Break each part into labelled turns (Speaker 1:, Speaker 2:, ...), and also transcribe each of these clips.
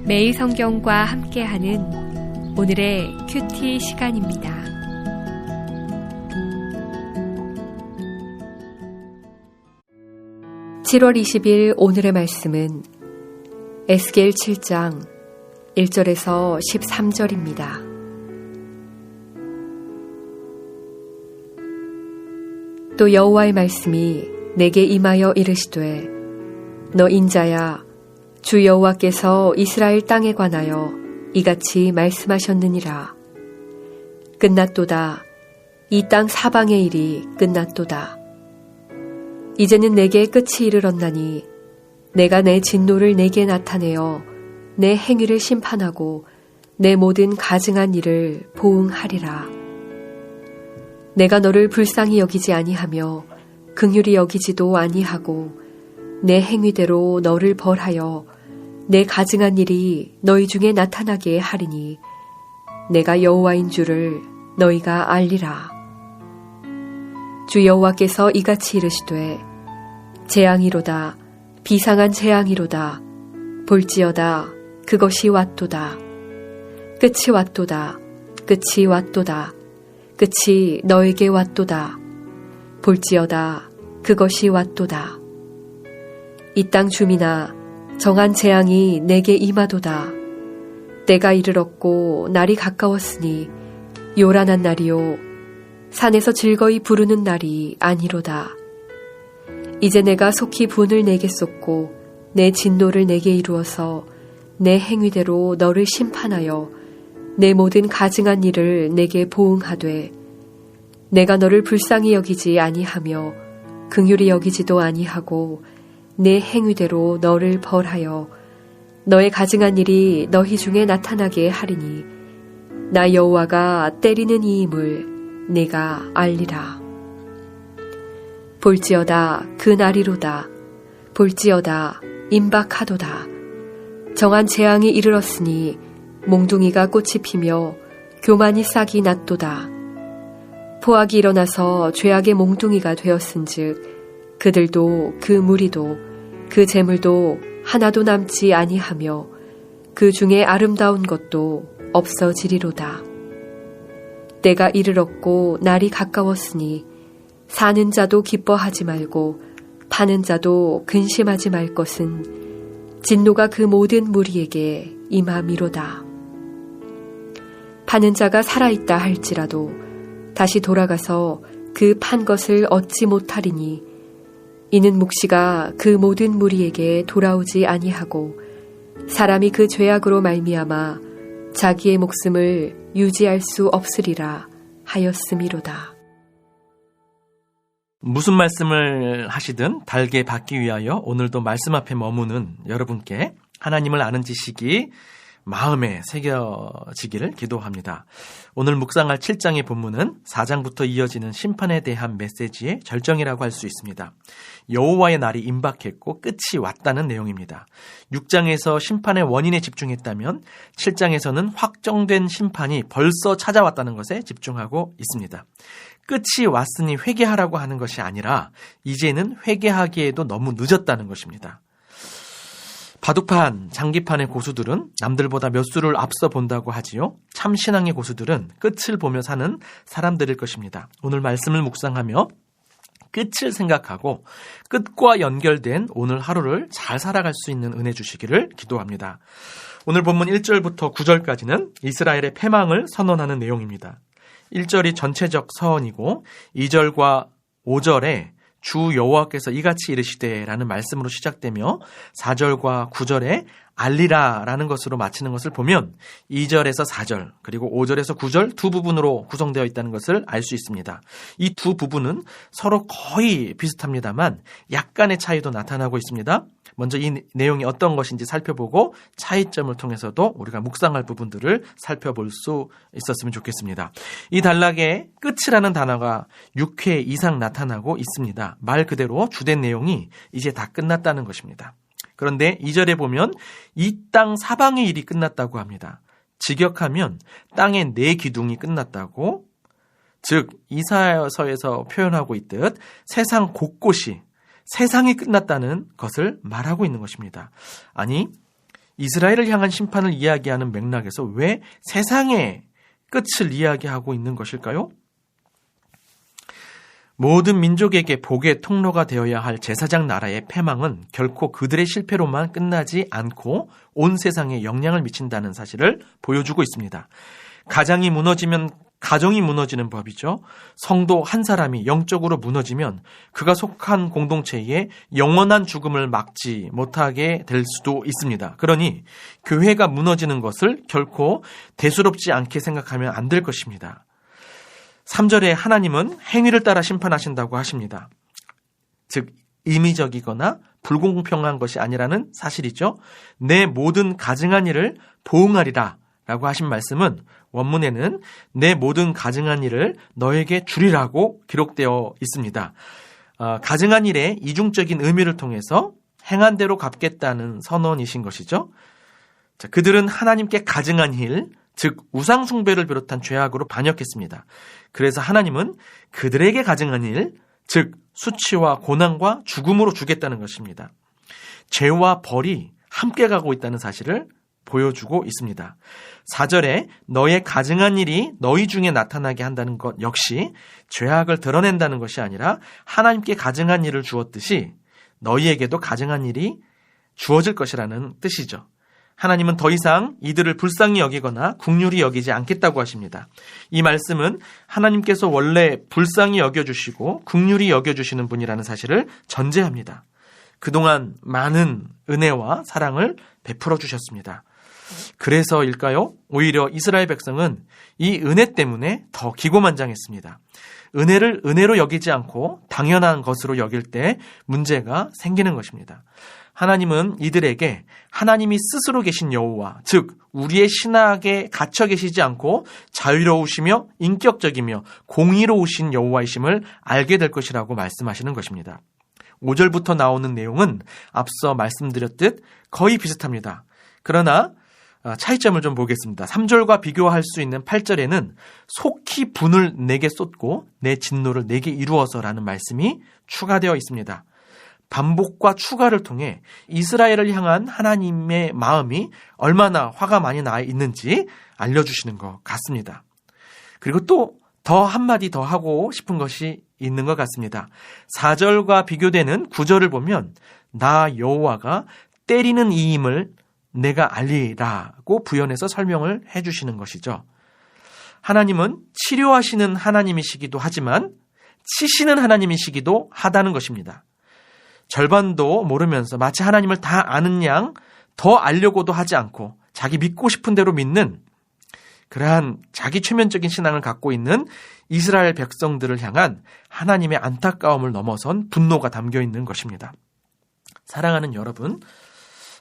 Speaker 1: 매일 성경과 함께하는 오늘의 큐티 시간입니다. (7월 20일) 오늘의 말씀은 에스겔 7장 1절에서 13절입니다. 또 여호와의 말씀이 내게 임하여 이르시되 너 인자야 주 여호와께서 이스라엘 땅에 관하여 이같이 말씀하셨느니라. 끝났도다. 이 땅 사방의 일이 끝났도다. 이제는 내게 끝이 이르렀나니 내가 내 진노를 내게 나타내어 내 행위를 심판하고 내 모든 가증한 일을 보응하리라. 내가 너를 불쌍히 여기지 아니하며 긍휼히 여기지도 아니하고 내 행위대로 너를 벌하여 내 가증한 일이 너희 중에 나타나게 하리니 내가 여호와인 줄을 너희가 알리라. 주 여호와께서 이같이 이르시되 재앙이로다 비상한 재앙이로다. 볼지어다 그것이 왔도다. 끝이 왔도다. 끝이 왔도다. 끝이 너에게 왔도다. 볼지어다 그것이 왔도다. 이 땅 주민아 정한 재앙이 내게 임하도다. 때가 이르렀고 날이 가까웠으니 요란한 날이요 산에서 즐거이 부르는 날이 아니로다. 이제 내가 속히 분을 내게 쏟고 내 진노를 내게 이루어서 내 행위대로 너를 심판하여 내 모든 가증한 일을 내게 보응하되 내가 너를 불쌍히 여기지 아니하며 긍휼히 여기지도 아니하고 내 행위대로 너를 벌하여 너의 가증한 일이 너희 중에 나타나게 하리니 나 여호와가 때리는 이임을 내가 알리라. 볼지어다 그 날이로다. 볼지어다 임박하도다. 정한 재앙이 이르렀으니 몽둥이가 꽃이 피며 교만이 싹이 났도다. 포악이 일어나서 죄악의 몽둥이가 되었은즉 그들도 그 무리도 그 재물도 하나도 남지 아니하며 그 중에 아름다운 것도 없어지리로다. 때가 이르렀고 날이 가까웠으니 사는 자도 기뻐하지 말고 파는 자도 근심하지 말 것은 진노가 그 모든 무리에게 임함이로다. 파는 자가 살아있다 할지라도 다시 돌아가서 그 판 것을 얻지 못하리니 이는 묵시가 그 모든 무리에게 돌아오지 아니하고 사람이 그 죄악으로 말미암아 자기의 목숨을 유지할 수 없으리라 하였음이로다.
Speaker 2: 무슨 말씀을 하시든 달게 받기 위하여 오늘도 말씀 앞에 머무는 여러분께 하나님을 아는 지식이 마음에 새겨지기를 기도합니다. 오늘 묵상할 7장의 본문은 4장부터 이어지는 심판에 대한 메시지의 절정이라고 할 수 있습니다. 여호와의 날이 임박했고 끝이 왔다는 내용입니다. 6장에서 심판의 원인에 집중했다면 7장에서는 확정된 심판이 벌써 찾아왔다는 것에 집중하고 있습니다. 끝이 왔으니 회개하라고 하는 것이 아니라 이제는 회개하기에도 너무 늦었다는 것입니다. 바둑판, 장기판의 고수들은 남들보다 몇 수를 앞서 본다고 하지요. 참신앙의 고수들은 끝을 보며 사는 사람들일 것입니다. 오늘 말씀을 묵상하며 끝을 생각하고 끝과 연결된 오늘 하루를 잘 살아갈 수 있는 은혜 주시기를 기도합니다. 오늘 본문 1절부터 9절까지는 이스라엘의 패망을 선언하는 내용입니다. 1절이 전체적 서언이고 2절과 5절에 주 여호와께서 이같이 이르시되 라는 말씀으로 시작되며 4절과 9절에 알리라 라는 것으로 마치는 것을 보면 2절에서 4절 그리고 5절에서 9절 두 부분으로 구성되어 있다는 것을 알 수 있습니다. 이 두 부분은 서로 거의 비슷합니다만 약간의 차이도 나타나고 있습니다. 먼저 이 내용이 어떤 것인지 살펴보고 차이점을 통해서도 우리가 묵상할 부분들을 살펴볼 수 있었으면 좋겠습니다. 이 단락에 끝이라는 단어가 6회 이상 나타나고 있습니다. 말 그대로 주된 내용이 이제 다 끝났다는 것입니다. 그런데 2절에 보면 이 땅 사방의 일이 끝났다고 합니다. 직역하면 땅의 네 기둥이 끝났다고, 즉 이사야서에서 표현하고 있듯 세상 곳곳이 세상이 끝났다는 것을 말하고 있는 것입니다. 아니, 이스라엘을 향한 심판을 이야기하는 맥락에서 왜 세상의 끝을 이야기하고 있는 것일까요? 모든 민족에게 복의 통로가 되어야 할 제사장 나라의 패망은 결코 그들의 실패로만 끝나지 않고 온 세상에 영향을 미친다는 사실을 보여주고 있습니다. 가정이 무너지면 가정이 무너지는 법이죠. 성도 한 사람이 영적으로 무너지면 그가 속한 공동체의 영원한 죽음을 막지 못하게 될 수도 있습니다. 그러니 교회가 무너지는 것을 결코 대수롭지 않게 생각하면 안 될 것입니다. 3절에 하나님은 행위를 따라 심판하신다고 하십니다. 즉 임의적이거나 불공평한 것이 아니라는 사실이죠. 내 모든 가증한 일을 보응하리라 라고 하신 말씀은 원문에는 내 모든 가증한 일을 너에게 주리라고 기록되어 있습니다. 가증한 일의 이중적인 의미를 통해서 행한 대로 갚겠다는 선언이신 것이죠. 자, 그들은 하나님께 가증한 일, 즉 우상 숭배를 비롯한 죄악으로 반역했습니다. 그래서 하나님은 그들에게 가증한 일, 즉 수치와 고난과 죽음으로 주겠다는 것입니다. 죄와 벌이 함께 가고 있다는 사실을 보여주고 있습니다. 4절에 너의 가증한 일이 너희 중에 나타나게 한다는 것 역시 죄악을 드러낸다는 것이 아니라 하나님께 가증한 일을 주었듯이 너희에게도 가증한 일이 주어질 것이라는 뜻이죠. 하나님은 더 이상 이들을 불쌍히 여기거나 긍휼히 여기지 않겠다고 하십니다. 이 말씀은 하나님께서 원래 불쌍히 여겨주시고 긍휼히 여겨주시는 분이라는 사실을 전제합니다. 그동안 많은 은혜와 사랑을 베풀어 주셨습니다. 그래서일까요? 오히려 이스라엘 백성은 이 은혜 때문에 더 기고만장했습니다. 은혜를 은혜로 여기지 않고 당연한 것으로 여길 때 문제가 생기는 것입니다. 하나님은 이들에게 하나님이 스스로 계신 여호와, 즉 우리의 신학에 갇혀 계시지 않고 자유로우시며 인격적이며 공의로우신 여호와이심을 알게 될 것이라고 말씀하시는 것입니다. 5절부터 나오는 내용은 앞서 말씀드렸듯 거의 비슷합니다. 그러나 차이점을 좀 보겠습니다. 3절과 비교할 수 있는 8절에는 속히 분을 내게 쏟고 내 진노를 내게 이루어서라는 말씀이 추가되어 있습니다. 반복과 추가를 통해 이스라엘을 향한 하나님의 마음이 얼마나 화가 많이 나 있는지 알려주시는 것 같습니다. 그리고 또 더 한마디 더 하고 싶은 것이 있는 것 같습니다. 4절과 비교되는 9절을 보면 나 여호와가 때리는 이임을 내가 알리라고 부연해서 설명을 해주시는 것이죠. 하나님은 치료하시는 하나님이시기도 하지만 치시는 하나님이시기도 하다는 것입니다. 절반도 모르면서 마치 하나님을 다 아는 양 더 알려고도 하지 않고 자기 믿고 싶은 대로 믿는 그러한 자기 최면적인 신앙을 갖고 있는 이스라엘 백성들을 향한 하나님의 안타까움을 넘어선 분노가 담겨 있는 것입니다. 사랑하는 여러분,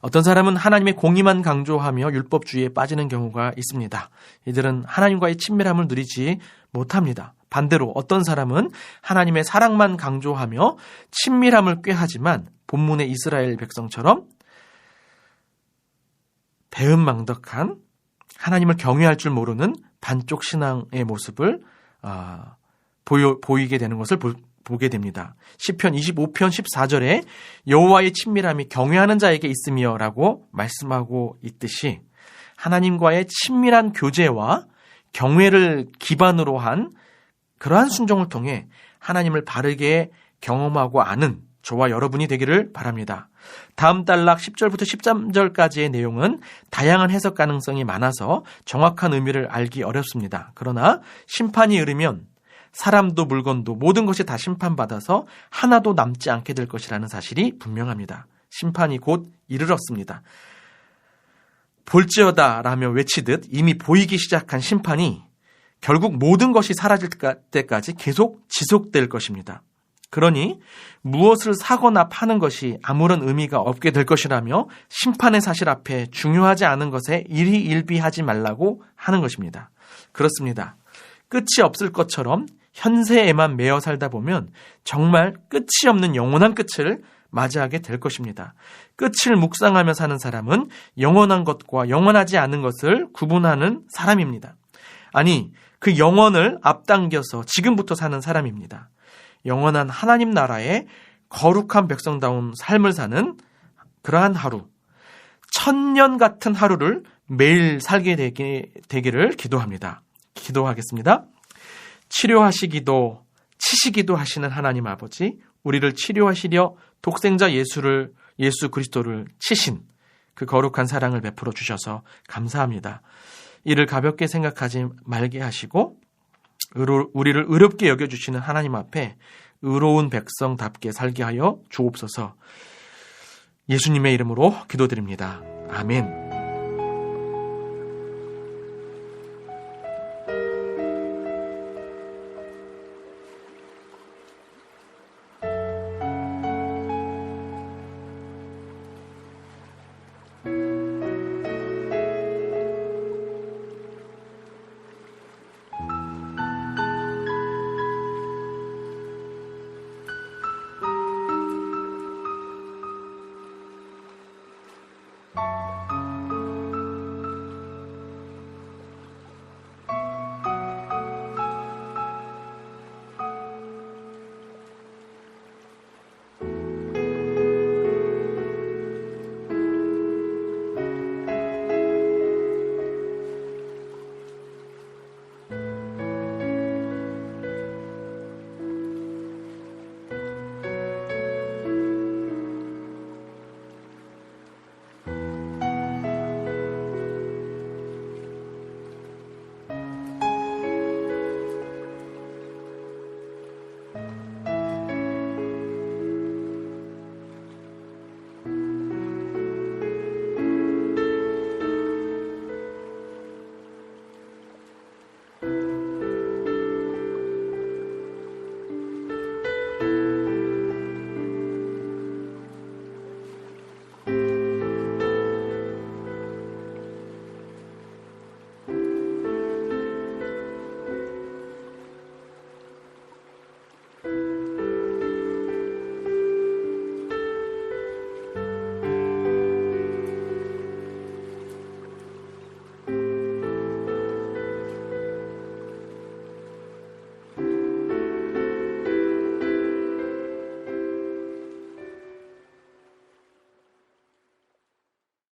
Speaker 2: 어떤 사람은 하나님의 공의만 강조하며 율법주의에 빠지는 경우가 있습니다. 이들은 하나님과의 친밀함을 누리지 못합니다. 반대로 어떤 사람은 하나님의 사랑만 강조하며 친밀함을 꾀하지만 본문의 이스라엘 백성처럼 배은망덕한 하나님을 경외할 줄 모르는 반쪽 신앙의 모습을 보이게 되는 것을 보게 됩니다. 시편 25편 14절에 여호와의 친밀함이 경외하는 자에게 있으며 라고 말씀하고 있듯이 하나님과의 친밀한 교제와 경외를 기반으로 한 그러한 순종을 통해 하나님을 바르게 경험하고 아는 저와 여러분이 되기를 바랍니다. 다음 단락 10절부터 13절까지의 내용은 다양한 해석 가능성이 많아서 정확한 의미를 알기 어렵습니다. 그러나 심판이 이르면 사람도 물건도 모든 것이 다 심판받아서 하나도 남지 않게 될 것이라는 사실이 분명합니다. 심판이 곧 이르렀습니다. 볼지어다 라며 외치듯 이미 보이기 시작한 심판이 결국 모든 것이 사라질 때까지 계속 지속될 것입니다. 그러니 무엇을 사거나 파는 것이 아무런 의미가 없게 될 것이라며 심판의 사실 앞에 중요하지 않은 것에 일희일비하지 말라고 하는 것입니다. 그렇습니다. 끝이 없을 것처럼 현세에만 매여 살다 보면 정말 끝이 없는 영원한 끝을 맞이하게 될 것입니다. 끝을 묵상하며 사는 사람은 영원한 것과 영원하지 않은 것을 구분하는 사람입니다. 아니, 그 영원을 앞당겨서 지금부터 사는 사람입니다. 영원한 하나님 나라의 거룩한 백성다운 삶을 사는 그러한 하루, 천년 같은 하루를 매일 살게 되기를 기도합니다. 기도하겠습니다. 치료하시기도 치시기도 하시는 하나님 아버지, 우리를 치료하시려 독생자 예수 그리스도를 치신 그 거룩한 사랑을 베풀어 주셔서 감사합니다. 이를 가볍게 생각하지 말게 하시고 우리를 의롭게 여겨주시는 하나님 앞에 의로운 백성답게 살게 하여 주옵소서. 예수님의 이름으로 기도드립니다. 아멘.